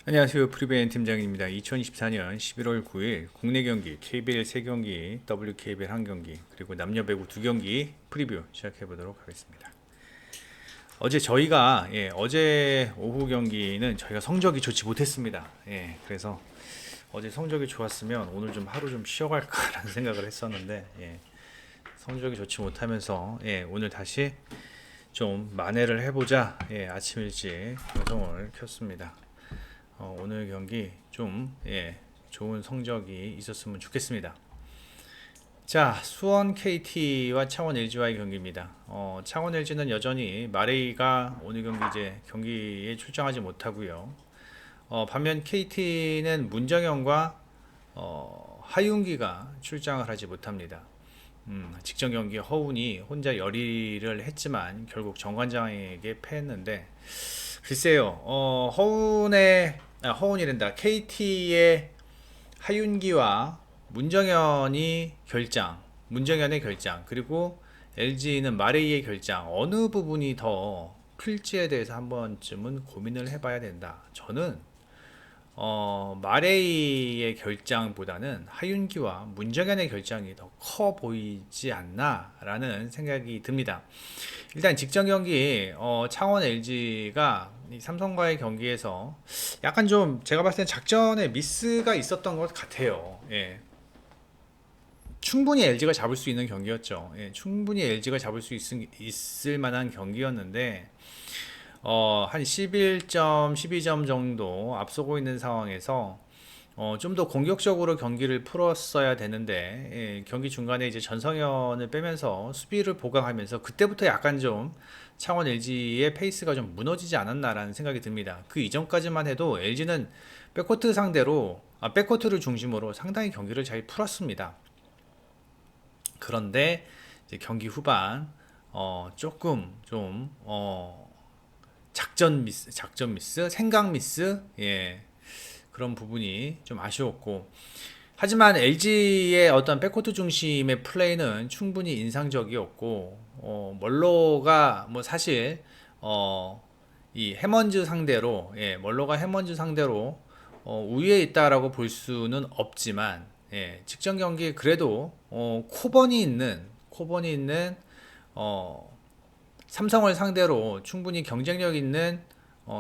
안녕하세요. 프리베인 팀장입니다. 2024년 11월 9일 국내 경기 KBL 3경기, WKBL 1경기, 그리고 남녀 배구 2경기 프리뷰 시작해 보도록 하겠습니다. 어제 오후 경기는 저희가 성적이 좋지 못했습니다. 그래서 어제 성적이 좋았으면 오늘 좀 하루 좀 쉬어갈까라는 생각을 했었는데, 성적이 좋지 못하면서, 오늘 다시 좀 만회를 해보자. 아침 일찍 방송을 켰습니다. 오늘 경기 좀 좋은 성적이 있었으면 좋겠습니다. 자, 수원 KT와 창원 LG와의 경기입니다. 창원 LG는 여전히 마레이가 오늘 경기 이제 경기에 출장하지 못하고요. 반면 KT는 문정현과 하윤기가 출장을 하지 못합니다. 직전 경기 허운이 혼자 열의를 했지만 결국 정관장에게 패했는데, 글쎄요, 허운이란다. KT의 하윤기와 문정현의 결장, 그리고 LG는 마레이의 결장, 어느 부분이 더 클지에 대해서 한 번쯤은 고민을 해봐야 된다. 저는 마레이의 결장보다는 하윤기와 문정현의 결장이 더 커 보이지 않나라는 생각이 듭니다. 일단 직전 경기 창원 LG가 삼성과의 경기에서 약간 좀 제가 봤을 때 작전에 미스가 있었던 것 같아요. 충분히 LG가 잡을 수 있는 경기였죠. 충분히 LG가 잡을 수 있을 만한 경기였는데 한 11점, 12점 정도 앞서고 있는 상황에서 좀 더 공격적으로 경기를 풀었어야 되는데, 경기 중간에 이제 전성현을 빼면서 수비를 보강하면서 그때부터 약간 좀 창원 LG의 페이스가 좀 무너지지 않았나라는 생각이 듭니다. 그 이전까지만 해도 LG는 백코트를 중심으로 상당히 경기를 잘 풀었습니다. 그런데 이제 경기 후반 조금 좀 작전 미스, 생각 미스, 그런 부분이 좀 아쉬웠고, 하지만 LG의 어떤 백코트 중심의 플레이는 충분히 인상적이었고, 멀로가 뭐 사실 이 해먼즈 상대로, 멀로가 해먼즈 상대로 우위에 있다라고 볼 수는 없지만, 직전 경기에 그래도 코번이 있는 삼성을 상대로 충분히 경쟁력 있는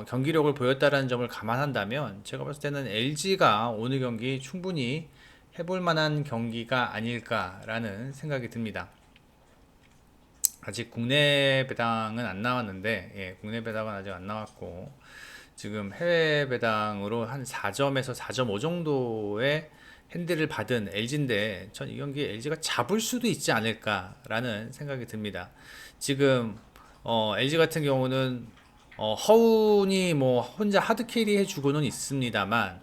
경기력을 보였다라는 점을 감안한다면, 제가 봤을 때는 LG가 오늘 경기 충분히 해볼 만한 경기가 아닐까라는 생각이 듭니다. 아직 국내 배당은 안 나왔는데, 국내 배당은 아직 안 나왔고, 지금 해외 배당으로 한 4점에서 4.5 정도의 핸디를 받은 LG인데, 전 이 경기 LG가 잡을 수도 있지 않을까라는 생각이 듭니다. 지금 LG 같은 경우는 허운이 뭐 혼자 하드캐리 해주고는 있습니다만,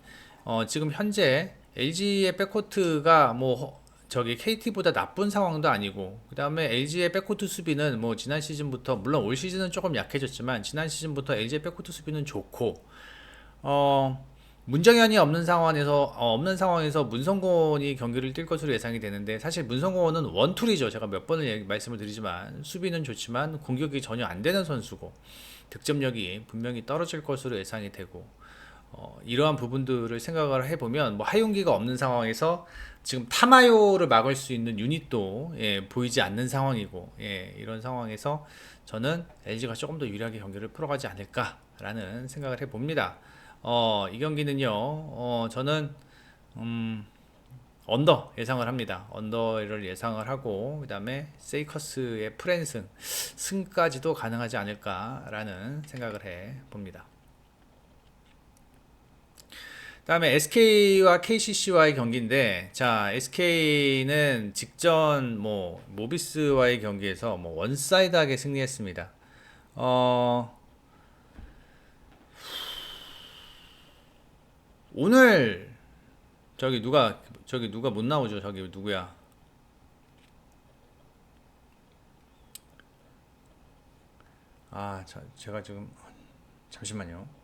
지금 현재 LG의 백코트가 뭐 저기 KT보다 나쁜 상황도 아니고, 그 다음에 LG의 백코트 수비는 뭐 지난 시즌부터, 물론 올 시즌은 조금 약해졌지만 지난 시즌부터 LG의 백코트 수비는 좋고, 문정현이 없는 상황에서 문성곤이 경기를 뛸 것으로 예상이 되는데, 사실 문성곤은 원툴이죠. 제가 몇 번을 말씀을 드리지만 수비는 좋지만 공격이 전혀 안 되는 선수고, 득점력이 분명히 떨어질 것으로 예상이 되고, 이러한 부분들을 생각을 해보면 뭐 하윤기가 없는 상황에서 지금 타마요를 막을 수 있는 유닛도 보이지 않는 상황이고, 이런 상황에서 저는 LG가 조금 더 유리하게 경기를 풀어가지 않을까라는 생각을 해봅니다. 이 경기는요, 저는 언더 예상을 합니다. 언더를 예상을 하고, 그 다음에 세이커스의 프랜승 승까지도 가능하지 않을까라는 생각을 해 봅니다. 다음에 SK와 KCC와의 경기인데, 자, SK는 직전 뭐 모비스와의 경기에서 뭐 원사이드하게 승리했습니다. 오늘 저기 누가 못 나오죠? 저기 누구야? 제가 지금 잠시만요.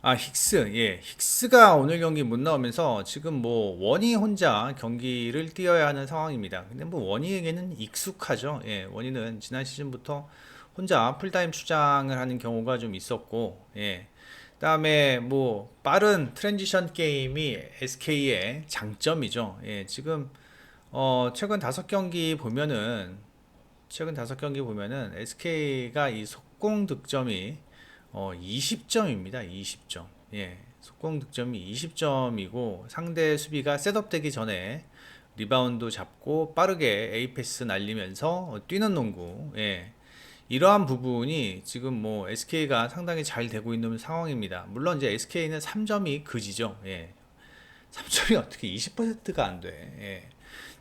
힉스가 오늘 경기 못 나오면서 지금 뭐 원희 혼자 경기를 뛰어야 하는 상황입니다. 근데 뭐 원희에게는 익숙하죠. 원희는 지난 시즌부터 혼자 풀타임出장을 하는 경우가 좀 있었고, 예. 그다음에 뭐 빠른 트랜지션 게임이 SK의 장점이죠. 예, 지금 최근 다섯 경기 보면은 SK가 이 속공 득점이 20점입니다. 20점. 예. 속공 득점이 20점이고 상대 수비가 셋업되기 전에 리바운드 잡고 빠르게 A 패스 날리면서 뛰는 농구. 예. 이러한 부분이 지금 뭐 SK가 상당히 잘 되고 있는 상황입니다. 물론 이제 SK는 3점이 그지죠. 예. 3점이 어떻게 20%가 안 돼. 예.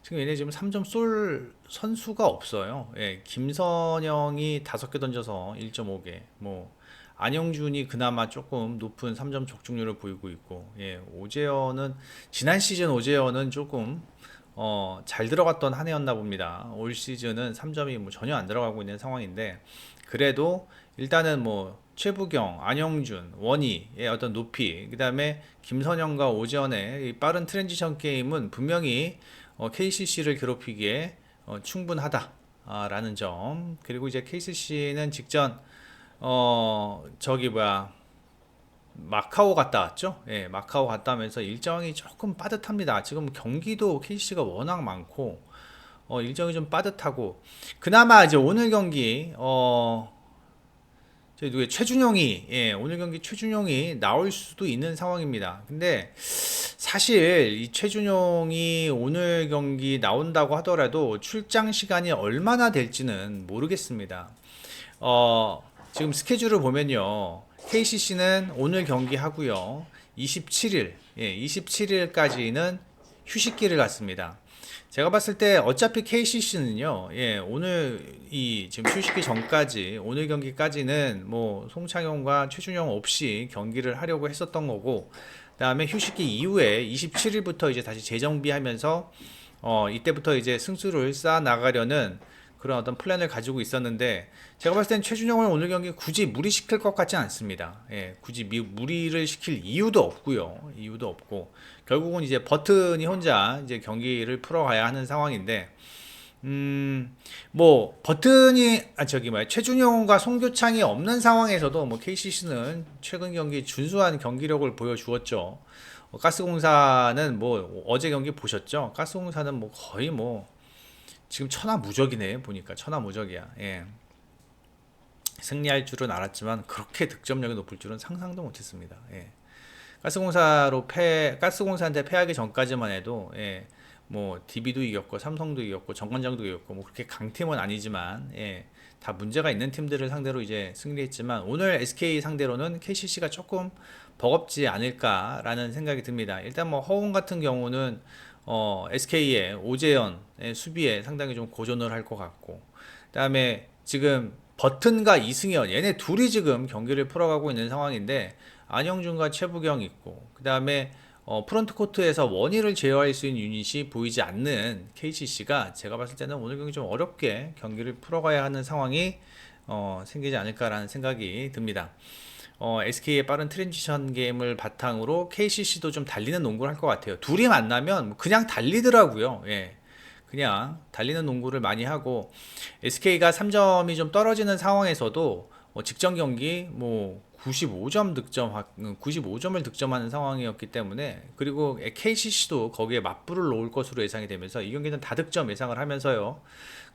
지금 얘네 지금 3점 쏠 선수가 없어요. 예. 김선영이 5개 던져서 1.5개. 뭐 안영준이 그나마 조금 높은 3점 적중률을 보이고 있고, 예. 오재현은 지난 시즌 오재현은 조금 잘 들어갔던 한 해였나 봅니다. 올 시즌은 3점이 뭐 전혀 안 들어가고 있는 상황인데, 그래도 일단은 뭐 최부경, 안영준, 원희의 어떤 높이, 그 다음에 김선영과 오재현의 이 빠른 트랜지션 게임은 분명히 KCC를 괴롭히기에 충분하다라는 점. 그리고 이제 KCC는 직전 저기 뭐야, 마카오 갔다 왔죠? 예, 마카오 갔다 오면서 일정이 조금 빠듯합니다. 지금 경기도 KCC가 워낙 많고, 일정이 좀 빠듯하고, 그나마 이제 오늘 경기, 저희 누구 최준용이, 예, 오늘 경기 최준용이 나올 수도 있는 상황입니다. 근데 사실 이 최준용이 오늘 경기 나온다고 하더라도 출장 시간이 얼마나 될지는 모르겠습니다. 지금 스케줄을 보면요. KCC는 오늘 경기 하고요. 27일, 예, 27일까지는 휴식기를 갖습니다. 제가 봤을 때 어차피 KCC는요, 예, 오늘 이 지금 휴식기 전까지, 오늘 경기까지는 뭐 송창용과 최준용 없이 경기를 하려고 했었던 거고, 그다음에 휴식기 이후에 27일부터 이제 다시 재정비하면서 이때부터 이제 승수를 쌓아 나가려는 그런 어떤 플랜을 가지고 있었는데, 제가 봤을 땐 최준용을 오늘 경기 굳이 무리시킬 것 같지 않습니다. 예, 굳이 무리를 시킬 이유도 없고요. 이유도 없고 결국은 이제 버튼이 혼자 이제 경기를 풀어가야 하는 상황인데, 뭐 버튼이 저기 뭐야 최준용과 송교창이 없는 상황에서도 뭐 KCC는 최근 경기 준수한 경기력을 보여주었죠. 가스공사는 뭐 어제 경기 보셨죠? 가스공사는 뭐 거의 뭐 지금 천하무적이네. 보니까 천하무적이야. 예. 승리할 줄은 알았지만 그렇게 득점력이 높을 줄은 상상도 못했습니다. 예. 가스공사한테 패하기 전까지만 해도, 예, 뭐 DB도 이겼고 삼성도 이겼고 정관장도 이겼고 뭐 그렇게 강팀은 아니지만, 예, 다 문제가 있는 팀들을 상대로 이제 승리했지만 오늘 SK 상대로는 KCC가 조금 버겁지 않을까라는 생각이 듭니다. 일단 뭐 허웅 같은 경우는 SK의 오재현의 수비에 상당히 좀 고전을 할 것 같고, 그다음에 지금 버튼과 이승현 얘네 둘이 지금 경기를 풀어가고 있는 상황인데, 안영준과 최부경 있고, 그다음에 프론트 코트에서 원희를 제어할 수 있는 유닛이 보이지 않는 KCC가 제가 봤을 때는 오늘 경기 좀 어렵게 경기를 풀어가야 하는 상황이 생기지 않을까라는 생각이 듭니다. SK의 빠른 트랜지션 게임을 바탕으로 KCC도 좀 달리는 농구를 할 것 같아요. 둘이 만나면 그냥 달리더라고요. 예. 그냥 달리는 농구를 많이 하고, SK가 3점이 좀 떨어지는 상황에서도 직전 경기 뭐 95점을 득점하는 상황이었기 때문에, 그리고 KCC도 거기에 맞불을 놓을 것으로 예상이 되면서 이 경기는 다득점 예상을 하면서요.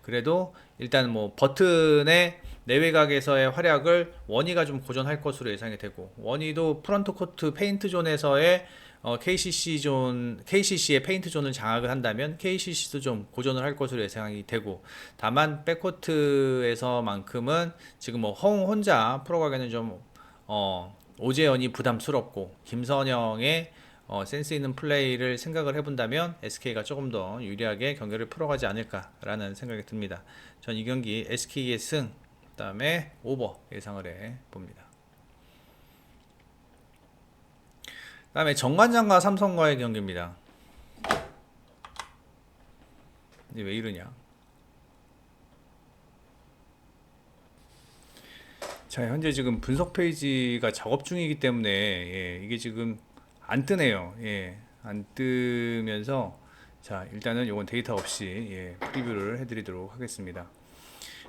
그래도 일단 뭐 버튼의 내외각에서의 활약을 원희가 좀 고전할 것으로 예상이 되고, 원희도 프런트 코트 페인트 존에서의 KCC의 페인트 존을 장악을 한다면 KCC도 좀 고전을 할 것으로 예상이 되고, 다만 백코트에서만큼은 지금 뭐 허웅 혼자 풀어가기는 좀 오재현이 부담스럽고, 김선영의 센스 있는 플레이를 생각을 해본다면 SK가 조금 더 유리하게 경기를 풀어가지 않을까라는 생각이 듭니다. 전 이 경기 SK의 승, 그다음에 오버 예상을 해 봅니다. 그다음에 정관장과 삼성과의 경기입니다. 이제 왜 이러냐? 자, 현재 지금 분석 페이지가 작업 중이기 때문에, 예, 이게 지금 안 뜨네요. 예, 안 뜨면서, 자, 일단은 이건 데이터 없이, 예, 프리뷰를 해드리도록 하겠습니다.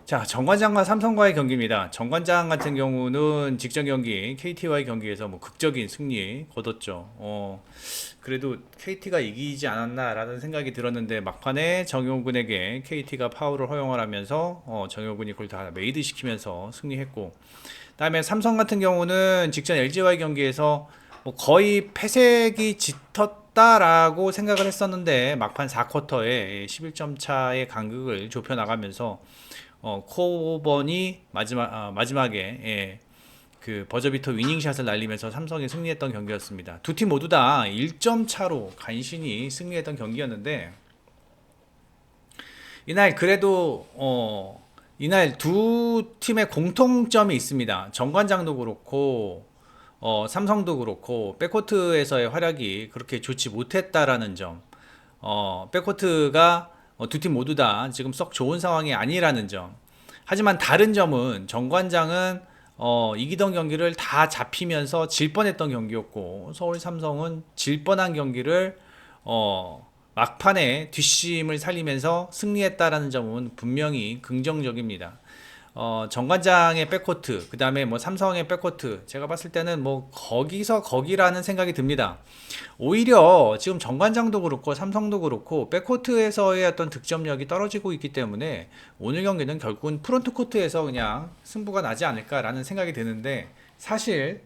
자, 정관장과 삼성과의 경기입니다. 정관장 같은 경우는 직전 경기 KT와의 경기에서 뭐 극적인 승리 거뒀죠. 그래도 KT가 이기지 않았나라는 생각이 들었는데 막판에 정효군에게 KT가 파울을 허용을 하면서 정효군이 그걸 다 메이드 시키면서 승리했고, 그다음에 삼성 같은 경우는 직전 LG와의 경기에서 뭐 거의 패색이 짙었다라고 생각을 했었는데 막판 4쿼터에 11점 차의 간극을 좁혀 나가면서 코번이 마지막에 그 버저비터 위닝샷을 날리면서 삼성이 승리했던 경기였습니다. 두 팀 모두 다 1점 차로 간신히 승리했던 경기였는데 이날 그래도 이날 두 팀의 공통점이 있습니다. 정관장도 그렇고 삼성도 그렇고 백코트에서의 활약이 그렇게 좋지 못했다라는 점. 백코트가 두 팀 모두 다 지금 썩 좋은 상황이 아니라는 점. 하지만 다른 점은 정관장은 이기던 경기를 다 잡히면서 질 뻔했던 경기였고, 서울 삼성은 질 뻔한 경기를 막판에 뒷심을 살리면서 승리했다라는 점은 분명히 긍정적입니다. 정관장의 백코트, 그 다음에 뭐 삼성의 백코트, 제가 봤을 때는 뭐 거기서 거기라는 생각이 듭니다. 오히려 지금 정관장도 그렇고 삼성도 그렇고 백코트에서의 어떤 득점력이 떨어지고 있기 때문에 오늘 경기는 결국은 프론트 코트에서 그냥 승부가 나지 않을까라는 생각이 드는데, 사실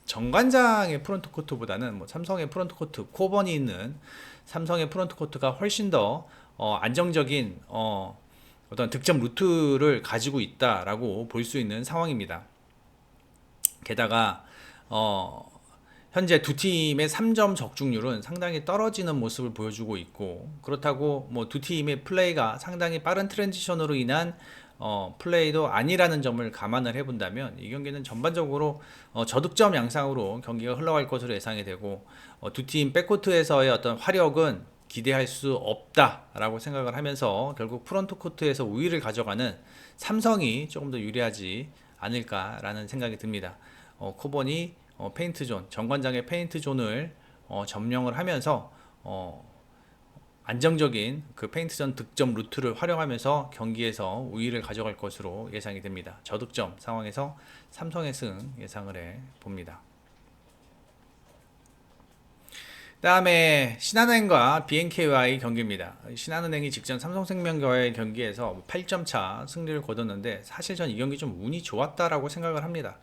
정관장의 프론트 코트보다는 뭐 삼성의 프론트 코트, 코번이 있는 삼성의 프론트 코트가 훨씬 더 안정적인 어떤 득점 루트를 가지고 있다라고 볼 수 있는 상황입니다. 게다가 현재 두 팀의 3점 적중률은 상당히 떨어지는 모습을 보여주고 있고, 그렇다고 뭐 두 팀의 플레이가 상당히 빠른 트랜지션으로 인한 플레이도 아니라는 점을 감안을 해본다면 이 경기는 전반적으로 저득점 양상으로 경기가 흘러갈 것으로 예상이 되고, 두 팀 백코트에서의 어떤 화력은 기대할 수 없다라고 생각을 하면서 결국 프론트 코트에서 우위를 가져가는 삼성이 조금 더 유리하지 않을까라는 생각이 듭니다. 코번이 페인트 존, 정관장의 페인트 존을 점령을 하면서 안정적인 그 페인트 존 득점 루트를 활용하면서 경기에서 우위를 가져갈 것으로 예상이 됩니다. 저득점 상황에서 삼성의 승 예상을 해 봅니다. 다음에 신한은행과 BNK와의 경기입니다. 신한은행이 직전 삼성생명과의 경기에서 8점 차 승리를 거뒀는데 사실 전 이 경기 좀 운이 좋았다라고 생각을 합니다.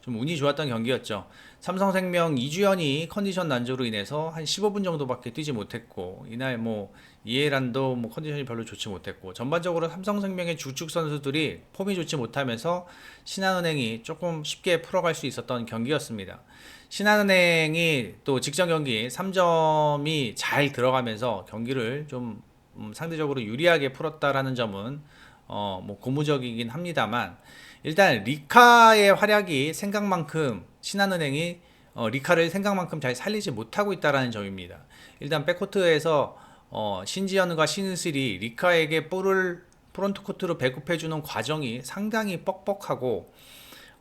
좀 운이 좋았던 경기였죠. 삼성생명 이주연이 컨디션 난조로 인해서 한 15분 정도밖에 뛰지 못했고, 이날 뭐 이해란도 뭐 컨디션이 별로 좋지 못했고, 전반적으로 삼성생명의 주축 선수들이 폼이 좋지 못하면서 신한은행이 조금 쉽게 풀어갈 수 있었던 경기였습니다. 신한은행이 또 직전 경기 3점이 잘 들어가면서 경기를 좀 상대적으로 유리하게 풀었다라는 점은 뭐 고무적이긴 합니다만, 일단 리카의 활약이 생각만큼 신한은행이 리카를 생각만큼 잘 살리지 못하고 있다라는 점입니다. 일단 백코트에서 신지현과 신은슬이 리카에게 볼을 프론트 코트로 배급해주는 과정이 상당히 뻑뻑하고,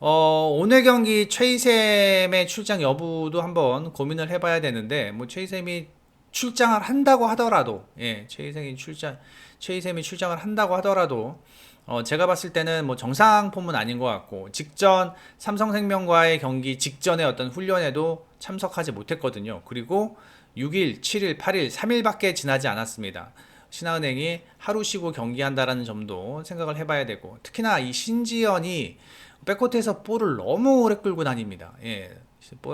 오늘 경기 최희샘의 출장 여부도 한번 고민을 해봐야 되는데, 뭐 최희샘이 출장을 한다고 하더라도, 최희샘이 출장을 한다고 하더라도, 제가 봤을 때는 뭐 정상 폼은 아닌 것 같고, 직전 삼성생명과의 경기 직전에 어떤 훈련에도 참석하지 못했거든요. 그리고 6일, 7일, 8일, 3일밖에 지나지 않았습니다. 신한은행이 하루 쉬고 경기한다라는 점도 생각을 해봐야 되고, 특히나 이 신지연이 백코트에서 볼을 너무 오래 끌고 다닙니다.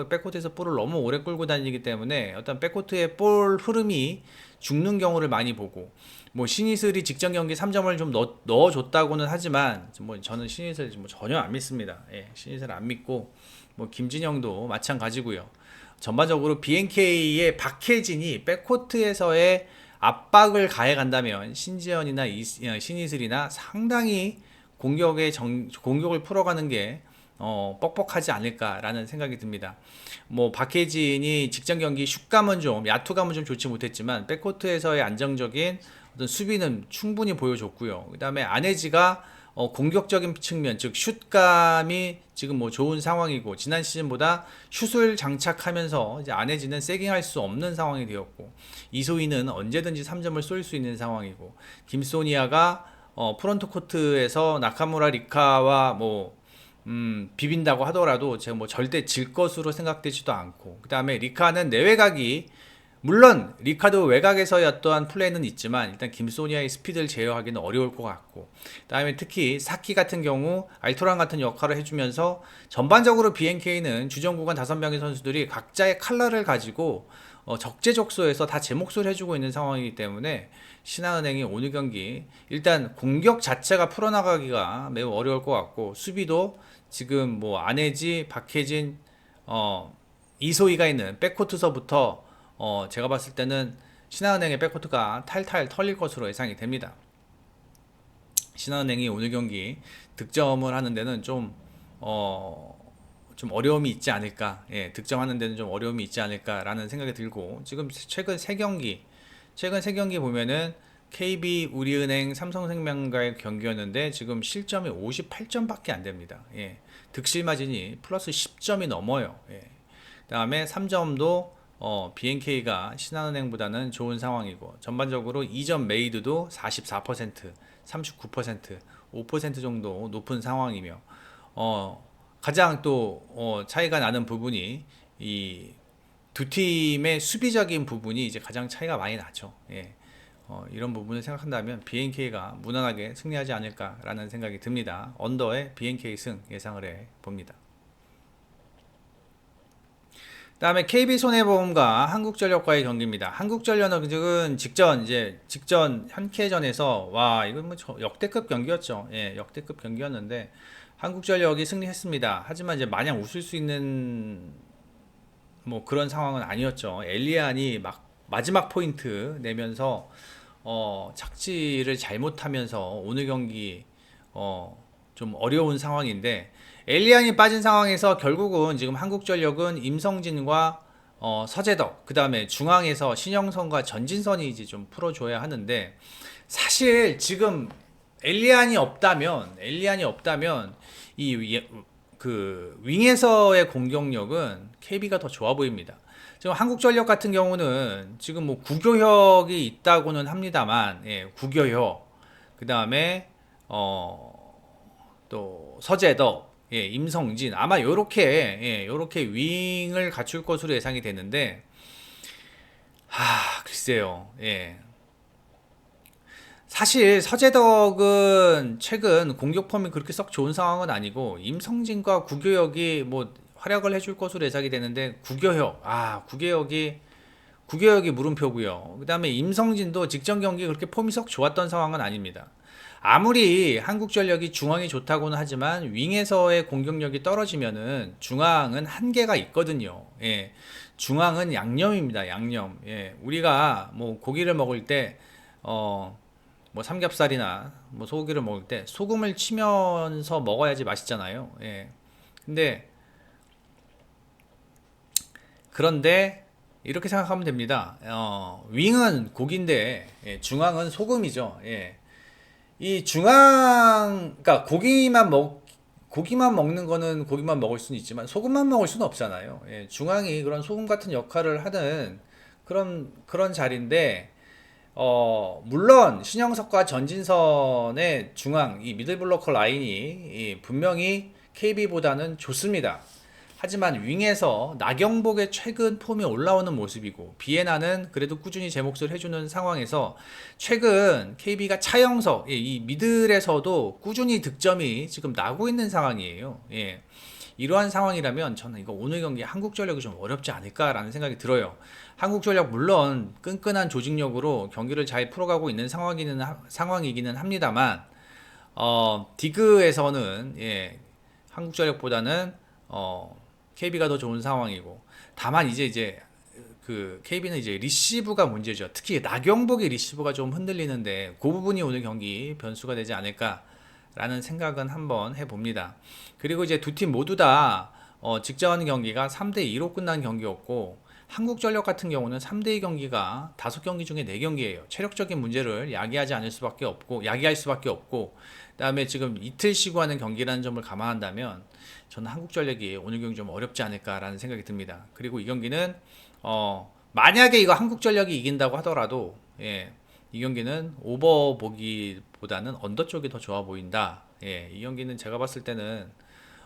백코트에서 볼을 너무 오래 끌고 다니기 때문에 어떤 백코트의 볼 흐름이 죽는 경우를 많이 보고, 뭐 신이슬이 직전 경기 3점을 좀 넣어줬다고는 하지만 뭐 저는 신이슬 뭐 전혀 안 믿습니다. 신이슬 안 믿고, 뭐 김진영도 마찬가지고요. 전반적으로 BNK의 박혜진이 백코트에서의 압박을 가해간다면 신지현이나 신이슬이나 상당히 공격을 풀어가는 게 뻑뻑하지 않을까라는 생각이 듭니다. 뭐 박혜진이 직전 경기 슛감은 좀 야투감은 좀 좋지 못했지만 백코트에서의 안정적인 어떤 수비는 충분히 보여줬고요. 그다음에 안혜지가 공격적인 측면, 즉 슛감이 지금 뭐 좋은 상황이고, 지난 시즌보다 슛을 장착하면서 이제 안혜지는 세깅할 수 없는 상황이 되었고, 이소희는 언제든지 3점을 쏠 수 있는 상황이고, 김소니아가 프론트 코트에서 나카무라 리카와 뭐 비빈다고 하더라도 제가 뭐 절대 질 것으로 생각되지도 않고, 그 다음에 리카는 내외곽이, 물론 리카도 외곽에서의 어떠한 플레이는 있지만 일단 김소니아의 스피드를 제어하기는 어려울 것 같고, 그다음에 특히 사키 같은 경우 알토란 같은 역할을 해주면서 전반적으로 BNK는 주전 구간 5명의 선수들이 각자의 컬러를 가지고 적재적소에서 다 제 몫을 해주고 있는 상황이기 때문에 신한은행이 오늘 경기 일단 공격 자체가 풀어나가기가 매우 어려울 것 같고, 수비도 지금 뭐 안혜지, 박혜진, 이소희가 있는 백코트서부터 제가 봤을 때는 신한은행의 백코트가 탈탈 털릴 것으로 예상이 됩니다. 신한은행이 오늘 경기 득점을 하는 데는 좀 어려움이 있지 않을까, 예, 득점하는 데는 좀 어려움이 있지 않을까라는 생각이 들고, 지금 최근 세 경기 보면은 KB, 우리은행, 삼성생명과의 경기였는데 지금 실점이 58점밖에 안 됩니다. 예, 득실 마진이 플러스 10점이 넘어요. 예. 그다음에 3점도 BNK가 신한은행보다는 좋은 상황이고, 전반적으로 2점 메이드도 44%, 39%, 5% 정도 높은 상황이며, 가장 또 차이가 나는 부분이 이 두 팀의 수비적인 부분이 이제 가장 차이가 많이 나죠. 예. 이런 부분을 생각한다면 BNK가 무난하게 승리하지 않을까라는 생각이 듭니다. 언더의 BNK 승 예상을 해 봅니다. 다음에 KB손해보험과 한국전력과의 경기입니다. 한국전력은 직전 한캐전에서 와, 이건 뭐 역대급 경기였죠. 예, 역대급 경기였는데 한국전력이 승리했습니다. 하지만 이제 마냥 웃을 수 있는 뭐 그런 상황은 아니었죠. 엘리안이 막 마지막 포인트 내면서 착지를 잘못하면서 오늘 경기 좀 어려운 상황인데, 엘리안이 빠진 상황에서 결국은 지금 한국전력은 임성진과 서재덕, 그 다음에 중앙에서 신영선과 전진선이 이제 좀 풀어줘야 하는데, 사실 지금 엘리안이 없다면 그 윙에서의 공격력은 KB가 더 좋아 보입니다. 지금 한국전력 같은 경우는 지금 뭐 구교혁이 있다고는 합니다만, 예, 구교혁, 그 다음에 또 서재덕, 예, 임성진, 아마 요렇게 윙을 갖출 것으로 예상이 되는데, 글쎄요, 예. 사실 서재덕은 최근 공격 폼이 그렇게 썩 좋은 상황은 아니고, 임성진과 구교혁이 뭐 활약을 해줄 것으로 예상이 되는데, 구교혁이 물음표고요. 그 다음에 임성진도 직전 경기 그렇게 폼이 썩 좋았던 상황은 아닙니다. 아무리 한국전력이 중앙이 좋다고는 하지만 윙에서의 공격력이 떨어지면은 중앙은 한계가 있거든요. 예. 중앙은 양념입니다. 양념. 예. 우리가 뭐 고기를 먹을 때 뭐 삼겹살이나 뭐 소고기를 먹을 때 소금을 치면서 먹어야지 맛있잖아요. 예. 근데 그런데 이렇게 생각하면 됩니다. 윙은 고기인데, 예, 중앙은 소금이죠. 예. 그러니까 고기만 먹는 거는 고기만 먹을 수는 있지만 소금만 먹을 수는 없잖아요. 예, 중앙이 그런 소금 같은 역할을 하는 그런 자리인데, 물론 신영석과 전진선의 중앙, 이 미들블로커 라인이 분명히 KB보다는 좋습니다. 하지만 윙에서 나경복의 최근 폼이 올라오는 모습이고, 비에나는 그래도 꾸준히 제 몫을 해주는 상황에서 최근 KB가 차영석, 이 미들에서도 꾸준히 득점이 지금 나고 있는 상황이에요. 예. 이러한 상황이라면 저는 이거 오늘 경기 한국전력이 좀 어렵지 않을까라는 생각이 들어요. 한국전력 물론 끈끈한 조직력으로 경기를 잘 풀어가고 있는 상황이기는 합니다만, 디그에서는, 예, 한국전력보다는 KB가 더 좋은 상황이고, 다만 이제 그 KB는 이제 리시브가 문제죠. 특히 나경복의 리시브가 좀 흔들리는데 그 부분이 오늘 경기 변수가 되지 않을까라는 생각은 한번 해봅니다. 그리고 이제 두 팀 모두 다 직전 경기가 3대2로 끝난 경기였고, 한국전력 같은 경우는 3대2 경기가 5경기 중에 4경기예요. 체력적인 문제를 야기할 수밖에 없고, 그다음에 지금 이틀 쉬고 하는 경기라는 점을 감안한다면 저는 한국전력이 오늘 경기 좀 어렵지 않을까라는 생각이 듭니다. 그리고 이 경기는 만약에 이거 한국전력이 이긴다고 하더라도, 예, 이 경기는 오버 보기보다는 언더 쪽이 더 좋아 보인다. 예, 이 경기는 제가 봤을 때는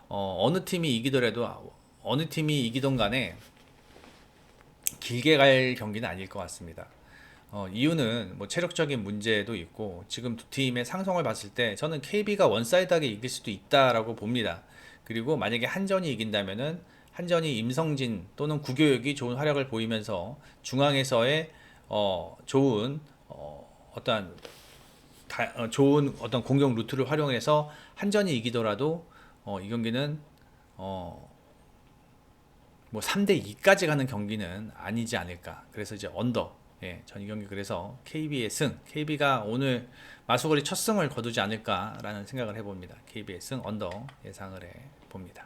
어느 팀이 이기더라도 어느 팀이 이기던 간에 길게 갈 경기는 아닐 것 같습니다. 이유는 뭐 체력적인 문제도 있고 지금 두 팀의 상성을 봤을 때 저는 KB가 원사이드하게 이길 수도 있다라고 봅니다. 그리고 만약에 한전이 이긴다면은 한전이 임성진 또는 구교육이 좋은 활약을 보이면서 중앙에서의 좋은 어떤 좋은 어떤 공격 루트를 활용해서 한전이 이기더라도 이 경기는 어, 뭐 3대 2까지 가는 경기는 아니지 않을까. 그래서 이제 언더. 예, 전 이 경기 그래서 KB의 승, KB가 오늘 마수거리 첫 승을 거두지 않을까라는 생각을 해봅니다. KB의 승 언더 예상을 해봅니다.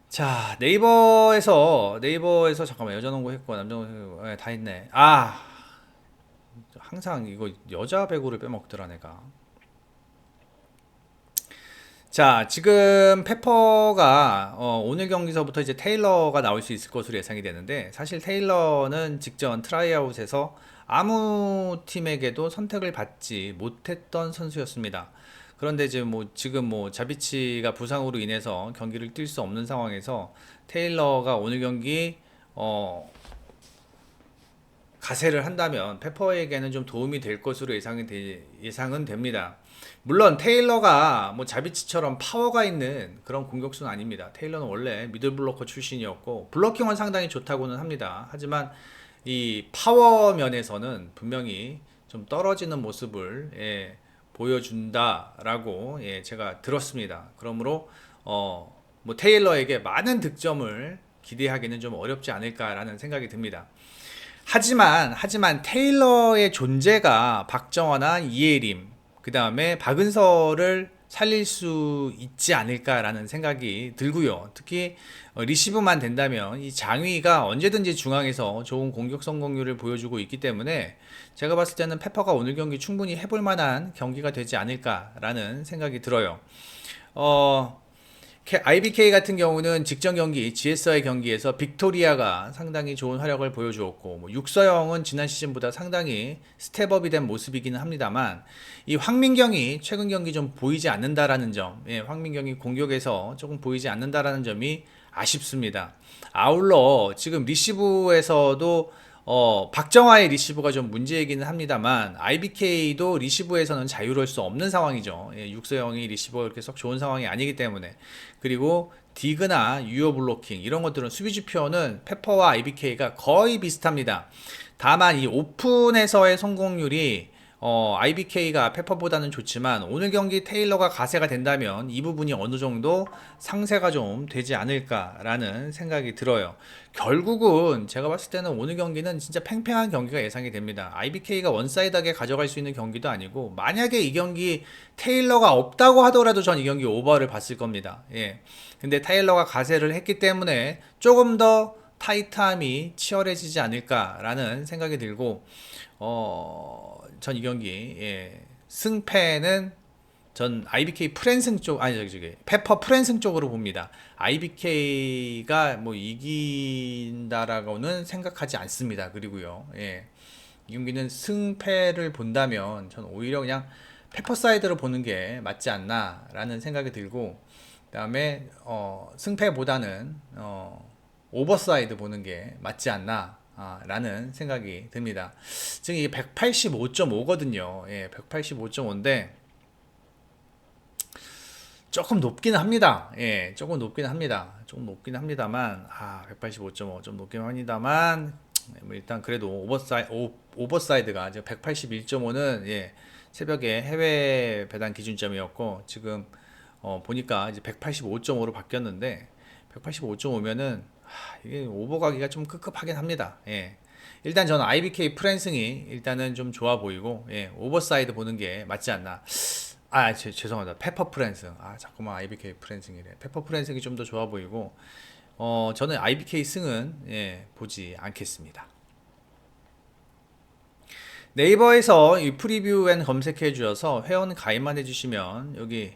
자, 네이버에서 잠깐만 여자농구 했고 남자농구 다 했네. 항상 이거 여자 배구를 빼먹더라 내가. 자, 지금 페퍼가 오늘 경기서부터 이제 테일러가 나올 수 있을 것으로 예상이 되는데 사실 테일러는 직전 트라이아웃에서 아무 팀에게도 선택을 받지 못했던 선수였습니다. 그런데 이제 뭐 지금 뭐 자비치가 부상으로 인해서 경기를 뛸 수 없는 상황에서 테일러가 오늘 경기 어, 가세를 한다면 페퍼에게는 좀 도움이 될 것으로 예상은 됩니다. 물론 테일러가 뭐 자비치처럼 파워가 있는 그런 공격수는 아닙니다. 테일러는 원래 미들 블로커 출신이었고 블로킹은 상당히 좋다고는 합니다. 하지만 이 파워 면에서는 분명히 좀 떨어지는 모습을 보여준다라고 제가 들었습니다. 그러므로 뭐 테일러에게 많은 득점을 기대하기는 좀 어렵지 않을까라는 생각이 듭니다. 하지만 테일러의 존재가 박정환나 이예림, 그 다음에 박은서를 살릴 수 있지 않을까라는 생각이 들고요. 특히 리시브만 된다면 이 장위가 언제든지 중앙에서 좋은 공격 성공률을 보여주고 있기 때문에 제가 봤을 때는 페퍼가 오늘 경기 충분히 해볼 만한 경기가 되지 않을까라는 생각이 들어요. IBK 같은 경우는 직전 경기 GS와의 경기에서 빅토리아가 상당히 좋은 활약을 보여주었고 뭐 육서영은 지난 시즌보다 상당히 스텝업이 된 모습이기는 합니다만 이 황민경이 최근 경기 좀 보이지 않는다라는 점, 황민경이 공격에서 조금 보이지 않는다라는 점이 아쉽습니다. 아울러 지금 리시브에서도 박정화의 리시브가 좀 문제이기는 합니다만 IBK도 리시브에서는 자유로울 수 없는 상황이죠. 육서영이 리시브가 그렇게 썩 좋은 상황이 아니기 때문에. 그리고 디그나 유효 블로킹 이런 것들은 수비지표는 페퍼와 IBK가 거의 비슷합니다. 다만 이 오픈에서의 성공률이 IBK가 페퍼보다는 좋지만 오늘 경기 테일러가 가세가 된다면 이 부분이 어느 정도 상쇄가 좀 되지 않을까라는 생각이 들어요. 결국은 제가 봤을 때는 오늘 경기는 진짜 팽팽한 경기가 예상이 됩니다. IBK가 원사이드하게 가져갈 수 있는 경기도 아니고 만약에 이 경기 테일러가 없다고 하더라도 전 이 경기 오버를 봤을 겁니다. 예. 근데 테일러가 가세를 했기 때문에 조금 더 타이트함이 치열해지지 않을까라는 생각이 들고 전 이 경기 승패는 전 IBK 프랜승 쪽 아니 저기 페퍼 프랜승 쪽으로 봅니다. IBK가 뭐 이긴다라고는 생각하지 않습니다. 그리고요. 이 경기는 승패를 본다면 전 오히려 그냥 페퍼 사이드로 보는 게 맞지 않나라는 생각이 들고 그다음에 승패보다는 오버사이드 보는 게 맞지 않나 라는 생각이 듭니다. 지금 이게 185.5거든요. 185.5인데 조금 높긴 합니다. 조금 높긴 합니다. 조금 높긴 합니다만 185.5 좀 높긴 합니다만 뭐 일단 그래도 오버사이드가 지금 181.5는 새벽에 해외 배당 기준점이었고 지금 보니까 이제 185.5로 바뀌었는데 185.5면은 이게 오버가기가 좀 급급하긴 합니다. 일단 저는 IBK 프랜승이 일단은 좀 좋아 보이고 오버사이드 보는 게 맞지 않나. 죄송합니다. 페퍼 프랜승. 자꾸만 IBK 프랜승이래. 페퍼 프랜승이 좀 더 좋아 보이고 저는 IBK 승은 보지 않겠습니다. 네이버에서 이 프리뷰 앤 검색해 주셔서 회원 가입만 해주시면 여기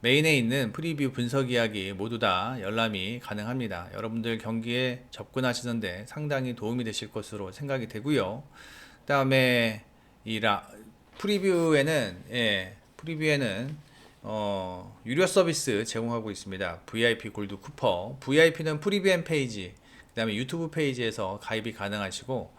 메인에 있는 프리뷰 분석 이야기 모두 다 열람이 가능합니다. 여러분들 경기에 접근하시는데 상당히 도움이 되실 것으로 생각이 되고요. 그다음에 이 프리뷰에는 유료 서비스 제공하고 있습니다. VIP 골드 쿠퍼. VIP는 프리뷰 앤 페이지, 그다음에 유튜브 페이지에서 가입이 가능하시고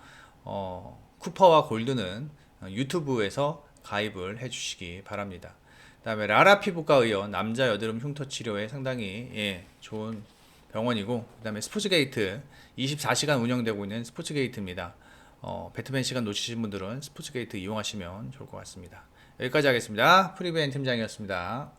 쿠퍼와 골드는 유튜브에서 가입을 해주시기 바랍니다. 그다음에 라라 피부과 의원 남자 여드름 흉터 치료에 상당히 좋은 병원이고, 그다음에 스포츠게이트 24시간 운영되고 있는 스포츠게이트입니다. 배트맨 시간 놓치신 분들은 스포츠게이트 이용하시면 좋을 것 같습니다. 여기까지 하겠습니다. 프리브앤 팀장이었습니다.